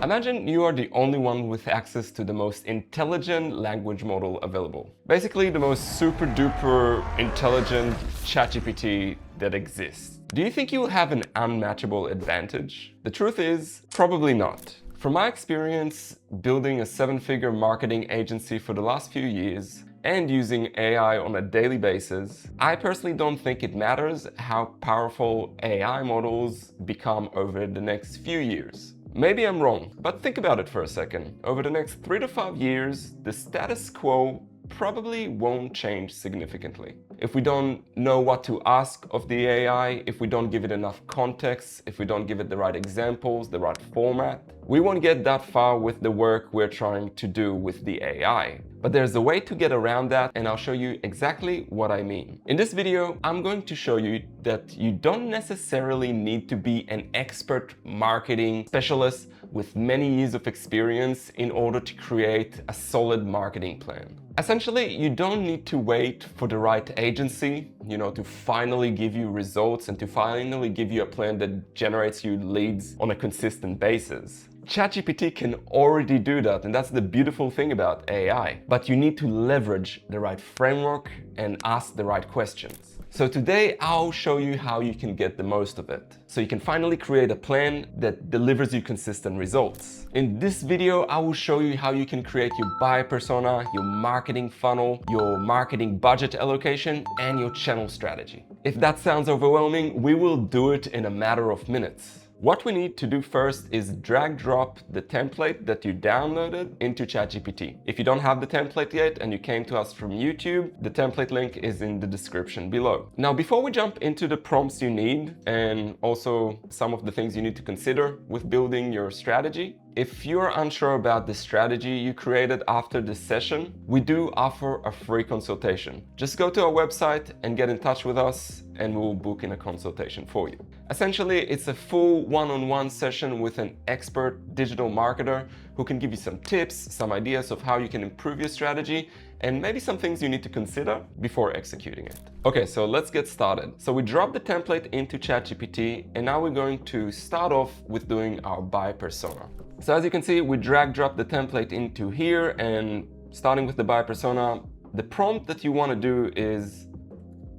Imagine you are the only one with access to the most intelligent language model available. Basically, the most super duper intelligent ChatGPT that exists. Do you think you will have an unmatchable advantage? The truth is, probably not. From my experience building a seven-figure marketing agency for the last few years and using AI on a daily basis, I personally don't think it matters how powerful AI models become over the next few years. Maybe I'm wrong, but think about it for a second. Over the next 3 to 5 years, the status quo probably won't change significantly. If we don't know what to ask of the AI, if we don't give it enough context, if we don't give it the right examples, the right format, we won't get that far with the work we're trying to do with the AI. But there's a way to get around that, and I'll show you exactly what I mean. In this video, I'm going to show you that you don't necessarily need to be an expert marketing specialist with many years of experience in order to create a solid marketing plan. Essentially, you don't need to wait for the right agency, to finally give you results and to finally give you a plan that generates you leads on a consistent basis. ChatGPT can already do that, and that's the beautiful thing about AI. But you need to leverage the right framework and ask the right questions. So today I'll show you how you can get the most of it, so you can finally create a plan that delivers you consistent results. In this video, I will show you how you can create your buyer persona, your marketing funnel, your marketing budget allocation, and your channel strategy. If that sounds overwhelming, we will do it in a matter of minutes. What we need to do first is drag drop the template that you downloaded into ChatGPT. If you don't have the template yet and you came to us from YouTube, the template link is in the description below. Now, before we jump into the prompts you need and also some of the things you need to consider with building your strategy, if you're unsure about the strategy you created after this session, we do offer a free consultation. Just go to our website and get in touch with us, and we will book in a consultation for you. Essentially, it's a full one-on-one session with an expert digital marketer who can give you some tips, some ideas of how you can improve your strategy, and maybe some things you need to consider before executing it. Okay, so let's get started. So we dropped the template into ChatGPT, and now we're going to start off with doing our buyer persona. So as you can see, we drag drop the template into here, and starting with the buyer persona, the prompt that you want to do is,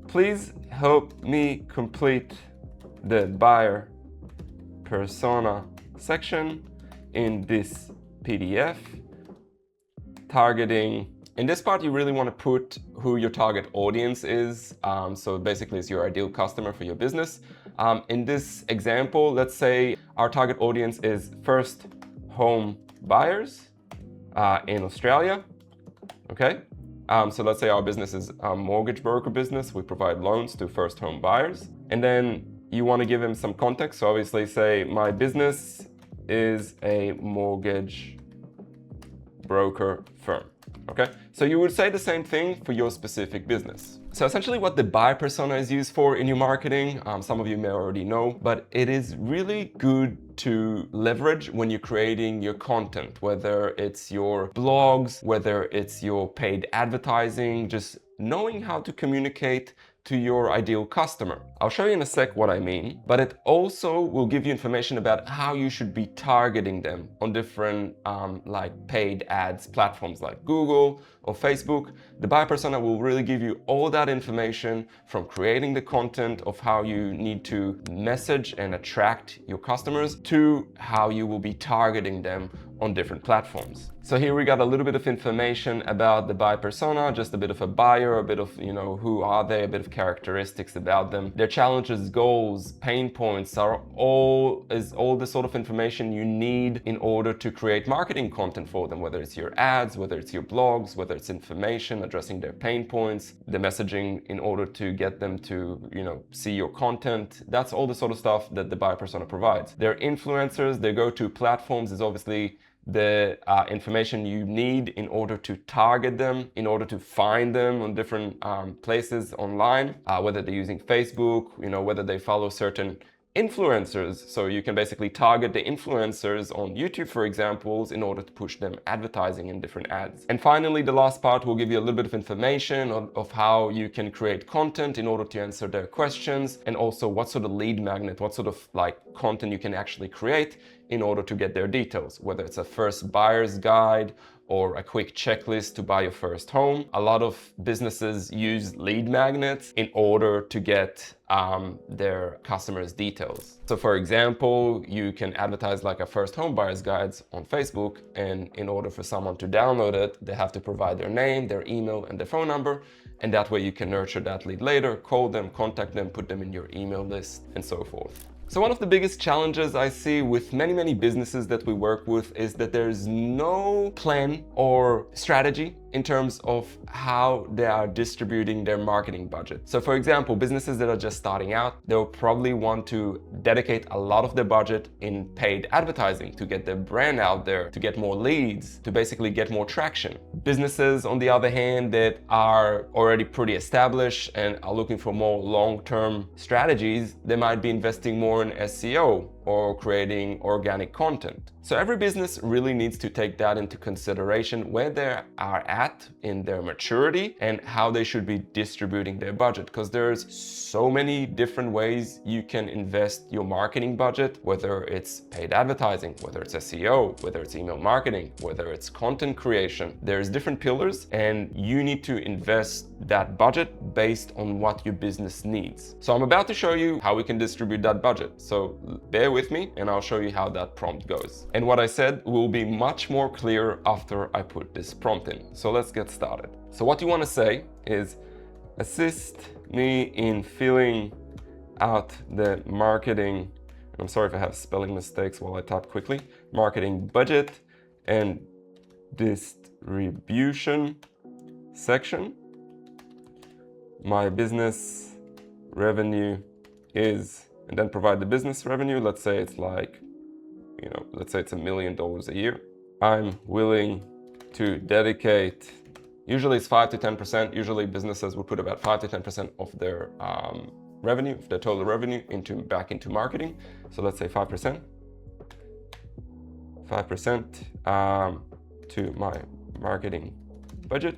please help me complete the buyer persona section in this PDF, targeting. In this part, you really want to put who your target audience is. So basically, it's your ideal customer for your business. In this example, let's say our target audience is first home buyers in Australia. Okay. So let's say our business is a mortgage broker business. We provide loans to first home buyers. And then you want to give them some context. So obviously say my business is a mortgage broker firm. Okay, so you would say the same thing for your specific business. So essentially what the buyer persona is used for in your marketing, some of you may already know, but it is really good to leverage when you're creating your content, whether it's your blogs, whether it's your paid advertising, just knowing how to communicate to your ideal customer. I'll show you in a sec what I mean, but it also will give you information about how you should be targeting them on different like paid ads platforms like Google or Facebook. The buyer persona will really give you all that information, from creating the content of how you need to message and attract your customers to how you will be targeting them on different platforms. So here we got a little bit of information about the buyer persona, just a bit of a buyer, a bit of, who are they, a bit of characteristics about them. Their challenges, goals, pain points are all the sort of information you need in order to create marketing content for them, whether it's your ads, whether it's your blogs, whether it's information addressing their pain points, the messaging in order to get them to, see your content. That's all the sort of stuff that the buyer persona provides. Their influencers, their go-to platforms is obviously the information you need in order to target them, in order to find them on different places online, whether they're using Facebook, whether they follow certain influencers. So you can basically target the influencers on YouTube, for example, in order to push them advertising in different ads. And finally, the last part will give you a little bit of information of how you can create content in order to answer their questions, and also what sort of lead magnet, what sort of like content you can actually create in order to get their details, whether it's a first buyer's guide or a quick checklist to buy your first home. A lot of businesses use lead magnets in order to get their customers' details. So for example, you can advertise like a first home buyer's guides on Facebook, and in order for someone to download it, they have to provide their name, their email, and their phone number. And that way you can nurture that lead later, call them, contact them, put them in your email list, and so forth. So one of the biggest challenges I see with many businesses that we work with is that there's no plan or strategy in terms of how they are distributing their marketing budget. So for example, businesses that are just starting out, they'll probably want to dedicate a lot of their budget in paid advertising to get their brand out there, to get more leads, to basically get more traction. Businesses, on the other hand, that are already pretty established and are looking for more long-term strategies, they might be investing more in SEO or creating organic content. So every business really needs to take that into consideration, where they are at in their maturity and how they should be distributing their budget, because there's so many different ways you can invest your marketing budget, whether it's paid advertising, whether it's SEO, whether it's email marketing, whether it's content creation. There's different pillars, and you need to invest that budget based on what your business needs. So I'm about to show you how we can distribute that budget. So bear with me and I'll show you how that prompt goes. And what I said will be much more clear after I put this prompt in. So let's get started. So what you want to say is, assist me in filling out the marketing, and I'm sorry if I have spelling mistakes while I type quickly, marketing budget and distribution section. My business revenue is, and then provide the business revenue. Let's say it's like, let's say it's $1 million a year. I'm willing to dedicate, usually it's 5 to 10%. Usually businesses will put about 5 to 10% of their revenue, of their total revenue, back into marketing. So let's say 5%. 5% to my marketing budget.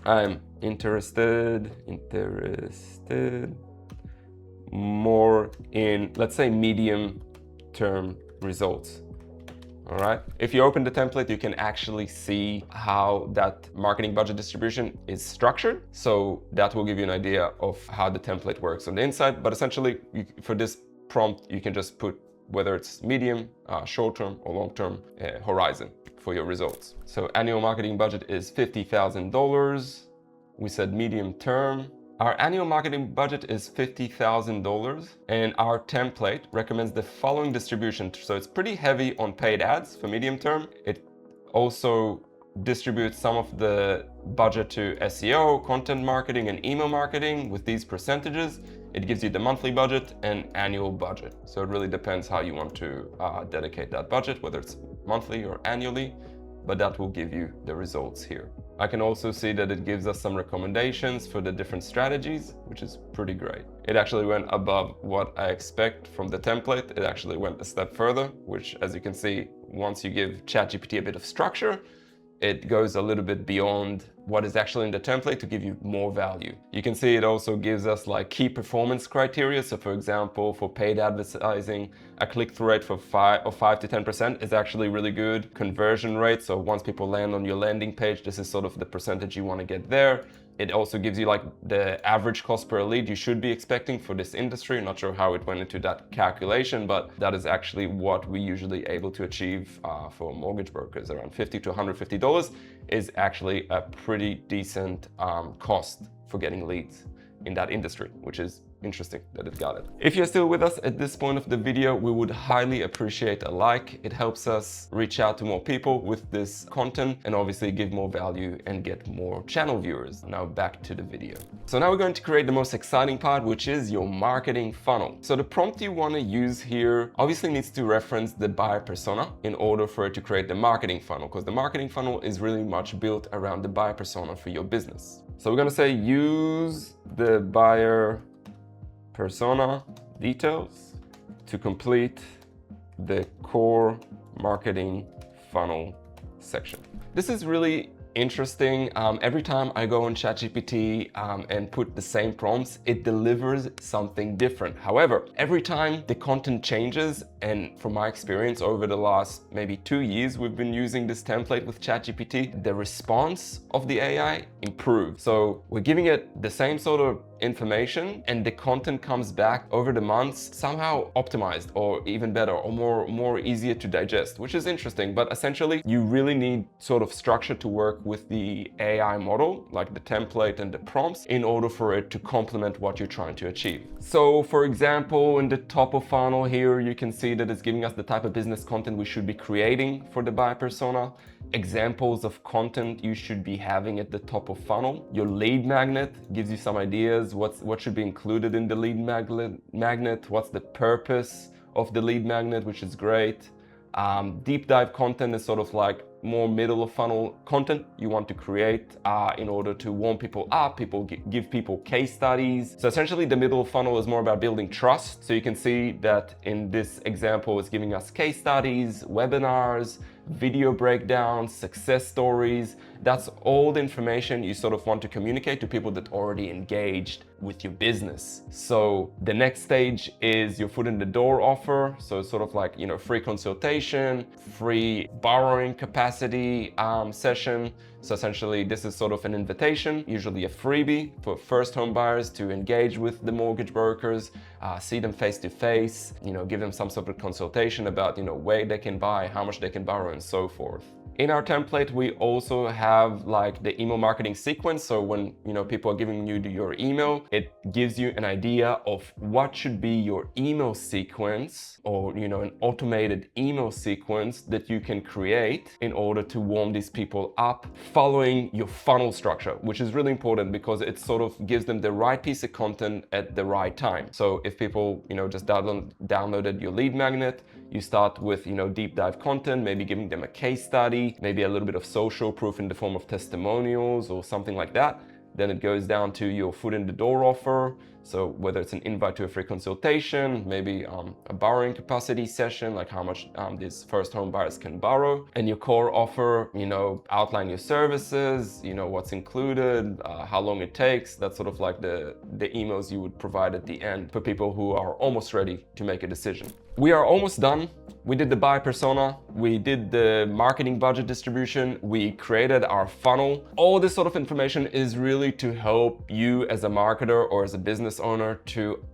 I'm interested more in, let's say, medium-term results. All right. If you open the template, you can actually see how that marketing budget distribution is structured. So that will give you an idea of how the template works on the inside. But essentially, for this prompt, you can just put whether it's medium, short-term, or long-term horizon for your results. So annual marketing budget is $50,000. We said medium term. Our annual marketing budget is $50,000, and our template recommends the following distribution. So it's pretty heavy on paid ads for medium term. It also distributes some of the budget to SEO, content marketing, and email marketing with these percentages. It gives you the monthly budget and annual budget. So it really depends how you want to dedicate that budget, whether it's monthly or annually, but that will give you the results here. I can also see that it gives us some recommendations for the different strategies, which is pretty great. It actually went above what I expect from the template. It actually went a step further, which, as you can see, once you give ChatGPT a bit of structure, it goes a little bit beyond what is actually in the template to give you more value. You can see it also gives us like key performance criteria. So for example, for paid advertising, a click-through rate of 5 to 10% is actually really good. Conversion rate, so once people land on your landing page, this is sort of the percentage you want to get there. It also gives you like the average cost per lead you should be expecting for this industry. I'm not sure how it went into that calculation, but that is actually what we usually able to achieve for mortgage brokers. Around $50 to $150 is actually a pretty decent cost for getting leads in that industry, which is interesting that it got it. If you're still with us at this point of the video, we would highly appreciate a like. It helps us reach out to more people with this content and obviously give more value and get more channel viewers. Now back to the video. So now we're going to create the most exciting part, which is your marketing funnel. So the prompt you want to use here obviously needs to reference the buyer persona in order for it to create the marketing funnel, because the marketing funnel is really much built around the buyer persona for your business. So we're going to say use the buyer persona details to complete the core marketing funnel section. This is really interesting. Every time I go on ChatGPT and put the same prompts, it delivers something different. However, every time the content changes, and from my experience over the last maybe 2 years, we've been using this template with ChatGPT, the response of the AI improves. So we're giving it the same sort of information and the content comes back over the months somehow optimized or even better or more easier to digest, which is interesting. But essentially you really need sort of structure to work with the AI model, like the template and the prompts, in order for it to complement what you're trying to achieve. So for example, in the top of funnel here, you can see that it's giving us the type of business content we should be creating for the buyer persona, examples of content you should be having at the top of funnel. Your lead magnet gives you some ideas what should be included in the lead magnet, what's the purpose of the lead magnet, which is great. Deep dive content is sort of like more middle of funnel content you want to create in order to warm people up, give people case studies. So essentially the middle of funnel is more about building trust. So you can see that in this example, it's giving us case studies, webinars, video breakdowns, success stories. That's all the information you sort of want to communicate to people that already engaged with your business. So the next stage is your foot in the door offer. So it's sort of like, you know, free consultation, free borrowing capacity session. So essentially this is sort of an invitation, usually a freebie for first home buyers to engage with the mortgage brokers, see them face to face, you know, give them some sort of consultation about, you know, where they can buy, how much they can borrow and so forth. In our template, we also have like the email marketing sequence. So when, you know, people are giving you your email, it gives you an idea of what should be your email sequence, or, you know, an automated email sequence that you can create in order to warm these people up following your funnel structure, which is really important because it sort of gives them the right piece of content at the right time. So if people, you know, just downloaded your lead magnet, you start with, you know, deep dive content, maybe giving them a case study, maybe a little bit of social proof in the form of testimonials or something like that. Then it goes down to your foot in the door offer. So whether it's an invite to a free consultation, maybe a borrowing capacity session, like how much these first home buyers can borrow, and your core offer, you know, outline your services, you know, what's included, how long it takes. That's sort of like the emails you would provide at the end for people who are almost ready to make a decision. We are almost done. We did the buyer persona, we did the marketing budget distribution, we created our funnel. All this sort of information is really to help you as a marketer or as a business owner to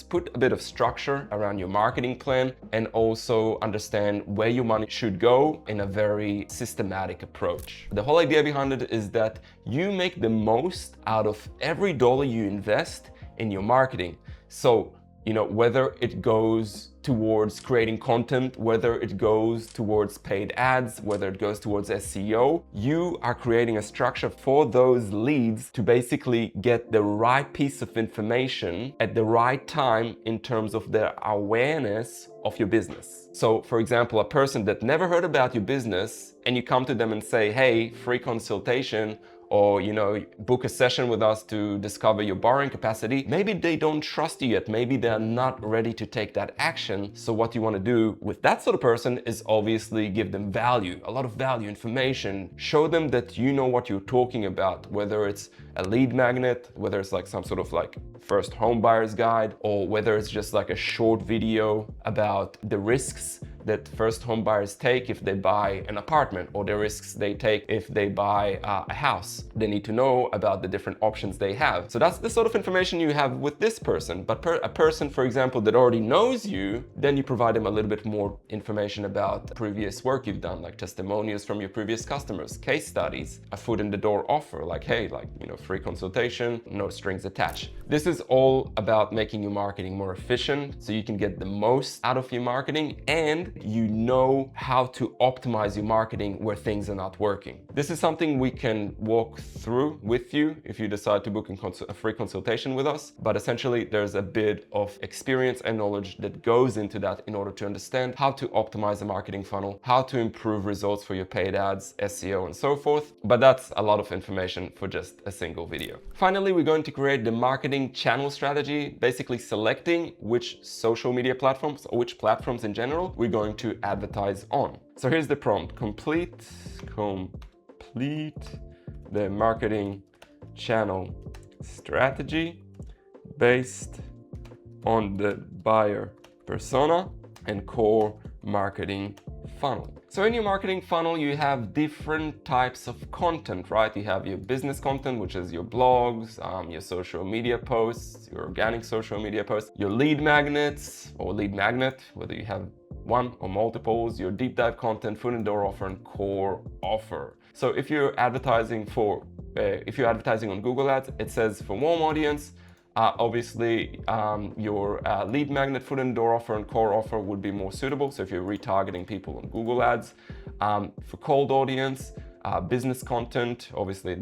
put a bit of structure around your marketing plan and also understand where your money should go in a very systematic approach. The whole idea behind it is that you make the most out of every dollar you invest in your marketing. So, you know, whether it goes towards creating content, whether it goes towards paid ads, whether it goes towards SEO, you are creating a structure for those leads to basically get the right piece of information at the right time in terms of their awareness of your business. So for example, a person that never heard about your business and you come to them and say, hey, free consultation, or, you know, book a session with us to discover your borrowing capacity, maybe they don't trust you yet. Maybe they're not ready to take that action. So what you want to do with that sort of person is obviously give them value, a lot of value, information, show them that you know what you're talking about, whether it's a lead magnet, whether it's like some sort of like first home buyer's guide, or whether it's just like a short video about the risks that first home buyers take if they buy an apartment, or the risks they take if they buy a house. They need to know about the different options they have. So that's the sort of information you have with this person. But a person, for example, that already knows you, then you provide them a little bit more information about previous work you've done, like testimonials from your previous customers, case studies, a foot in the door offer, like, hey, like, you know, free consultation, no strings attached. This is all about making your marketing more efficient so you can get the most out of your marketing and you know how to optimize your marketing where things are not working. This is something we can walk through with you if you decide to book a free consultation with us. But essentially, there's a bit of experience and knowledge that goes into that in order to understand how to optimize the marketing funnel, how to improve results for your paid ads, SEO, and so forth. But that's a lot of information for just a single video. Finally, we're going to create the marketing channel strategy, basically selecting which social media platforms or which platforms in general we're going to advertise on. So here's the prompt: complete the marketing channel strategy based on the buyer persona and core marketing funnel. So in your marketing funnel, you have different types of content, right? You have your business content, which is your blogs, your social media posts, your organic social media posts, your lead magnets or lead magnet, whether you have one or multiples, your deep dive content, foot and door offer, and core offer. So if you're advertising on Google Ads, it says for warm audience. Obviously, your lead magnet, foot and door offer, and core offer would be more suitable. So if you're retargeting people on Google Ads, for cold audience, business content, obviously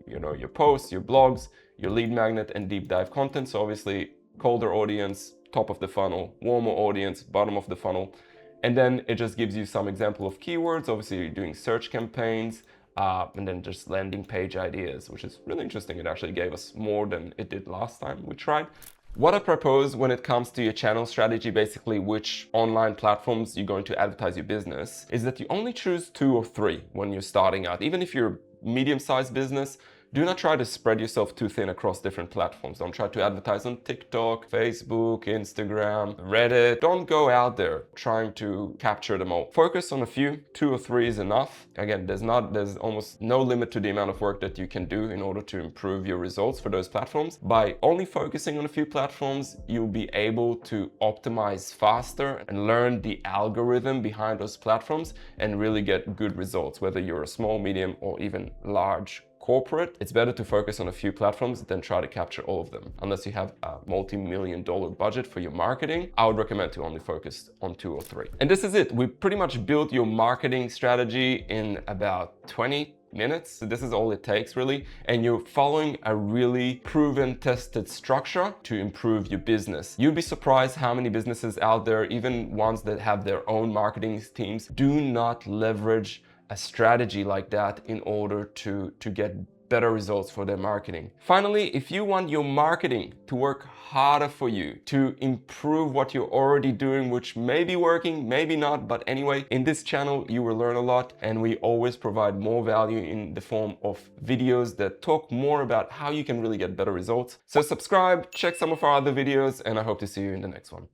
your posts, your blogs, your lead magnet, and deep dive content. So obviously, colder audience, top of the funnel, warmer audience, bottom of the funnel. And then it just gives you some example of keywords. Obviously, you're doing search campaigns. And then just landing page ideas, which is really interesting. It actually gave us more than it did last time we tried. What I propose when it comes to your channel strategy, basically which online platforms you're going to advertise your business, is that you only choose 2 or 3 when you're starting out. Even if you're a medium-sized business, do not try to spread yourself too thin across different platforms. Don't try to advertise on TikTok, Facebook, Instagram, Reddit. Don't go out there trying to capture them all. Focus on a few, 2 or 3 is enough. Again, there's almost no limit to the amount of work that you can do in order to improve your results for those platforms. By only focusing on a few platforms, you'll be able to optimize faster and learn the algorithm behind those platforms and really get good results, whether you're a small, medium, or even large corporate. It's better to focus on a few platforms than try to capture all of them. Unless you have a multi-million-dollar budget for your marketing, I would recommend to only focus on 2 or 3. And this is it. We pretty much built your marketing strategy in about 20 minutes. So this is all it takes really. And you're following a really proven, tested structure to improve your business. You'd be surprised how many businesses out there, even ones that have their own marketing teams, do not leverage a strategy like that in order to get better results for their marketing. Finally, if you want your marketing to work harder for you, to improve what you're already doing, which may be working, maybe not, but anyway, in this channel, you will learn a lot, and we always provide more value in the form of videos that talk more about how you can really get better results. So subscribe, check some of our other videos, and I hope to see you in the next one.